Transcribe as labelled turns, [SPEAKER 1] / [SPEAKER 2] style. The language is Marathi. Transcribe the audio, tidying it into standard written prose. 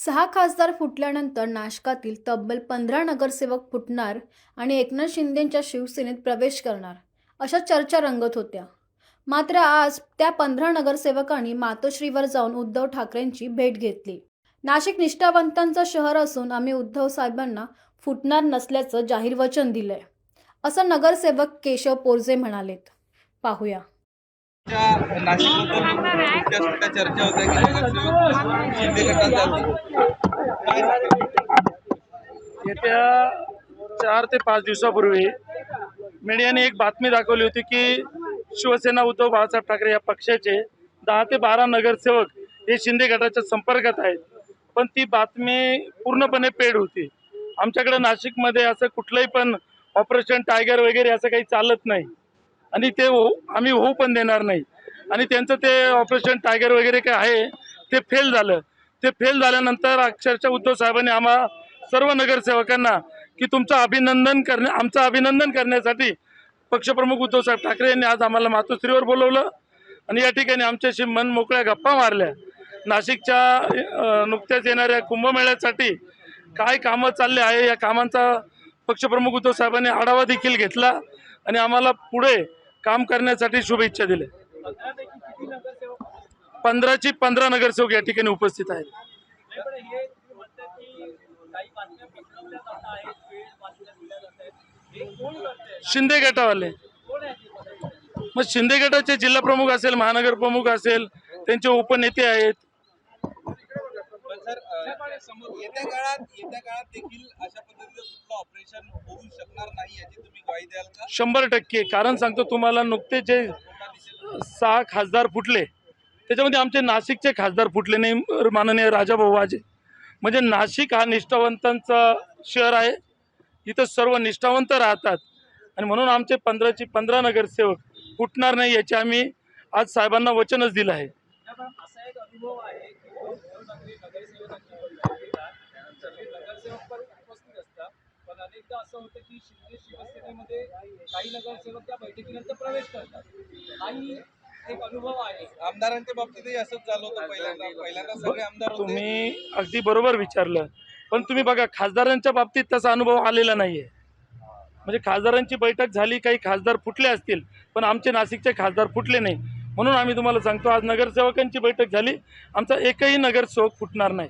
[SPEAKER 1] 6 खासदार फुटल्यानंतर नाशकातील तब्बल 15 नगरसेवक फुटणार आणि एकनाथ शिंदेंच्या शिवसेनेत प्रवेश करणार अशा चर्चा रंगत होत्या। मात्र आज त्या 15 नगरसेवकांनी मातोश्रीवर जाऊन उद्धव ठाकरेंची भेट घेतली। नाशिक निष्ठावंतांचं शहर असून आम्ही उद्धव साहेबांना फुटणार नसल्याचं जाहीर वचन दिलंय, असं नगरसेवक केशव पोरजे म्हणालेत। पाहूया।
[SPEAKER 2] चर्चा होत्या की नगरसेवक शिंदे गटात जातील।
[SPEAKER 3] येत्या 4 ते 5 दिवसापूर्वी मीडियाने एक बातमी दाखवली होती की शिवसेना उद्धव बाळासाहेब ठाकरे या पक्षाचे 10 ते 12 नगरसेवक हे शिंदे गटाच्या संपर्कात आहेत। पण ती बातमी पूर्णपणे पेड होती। आमच्याकडे नाशिकमध्ये असं कुठलंही पण ऑपरेशन टायगर वगैरे असं काही चालत नाही आणि ते आम्ही होऊ पण देणार नाही। आणि त्यांचं ते ऑपरेशन टायगर वगैरे काय आहे ते फेल झालं। ते फेल झाल्यानंतर अक्षरशः उद्धव साहेबांनी आम्हा सर्व नगरसेवकांना की आमचं अभिनंदन करण्यासाठी पक्षप्रमुख उद्धव साहेब ठाकरे यांनी आज आम्हाला मातोश्रीवर बोलवलं आणि या ठिकाणी आमच्याशी मन मोकळ्या गप्पा मारल्या। नाशिकच्या नुकत्याच येणाऱ्या कुंभमेळ्यासाठी काय कामं चालले आहे या कामांचा पक्षप्रमुख उद्धव साहेबांनी आढावा देखील घेतला आणि आम्हाला पुढे काम करण्यासाठी शुभेच्छा दिल्या। 15ची 15 नगरसेवक या ठिकाणी उपस्थित आहेत। शिंदे गटावाले मग शिंदे गटाचे जिल्हा प्रमुख असेल, महानगर प्रमुख असेल, त्यांचे उपनेते आहेत।
[SPEAKER 2] येत्या काळात देखील अशा पद्धतीचं कुठलं ऑपरेशन होऊ शकणार नाही याची तुम्ही ग्वाही द्याल का?
[SPEAKER 3] 100%। कारण सांगतो तुम्हाला, नुकते जे 6 खासदार फुटले त्याच्यामध्ये आमचे नाशिकचे खासदार फुटले नाही। माननीय राजाभाऊ वाजे म्हणजे नाशिक हा निष्ठावंतांचा शहर आहे, इथं सर्व निष्ठावंत राहतात आणि म्हणून आमचे 15ची 15 नगरसेवक फुटणार नाही याचे आम्ही आज साहेबांना वचनच दिलं आहे।
[SPEAKER 4] असा एक अनुभव आहे की नगरसेवक उपस्थित असतात, पण अनेकदा असं होतं की शिवसेनेमध्ये काही नगरसेवक त्या बैठकीनंतर प्रवेश करतात। काही एक अनुभव आहे।
[SPEAKER 2] आमदारांच्या बाबतीतही असंच झालं होतं। पहिल्यांदा सगळे आमदार होते।
[SPEAKER 3] तुम्ही अगदी बरोबर विचारलं, पण तुम्ही बघा खासदारांच्या बाबतीत तसा अनुभव आलेला नाहीये। म्हणजे खासदारांची बैठक झाली, काही खासदार फुटले असतील, पण आमचे नाशिकचे खासदार फुटले नाही। म्हणून आम्ही तुम्हाला सांगतो, आज नगरसेवकांची बैठक झाली, आमचा एकही नगरसेवक फुटणार नाही।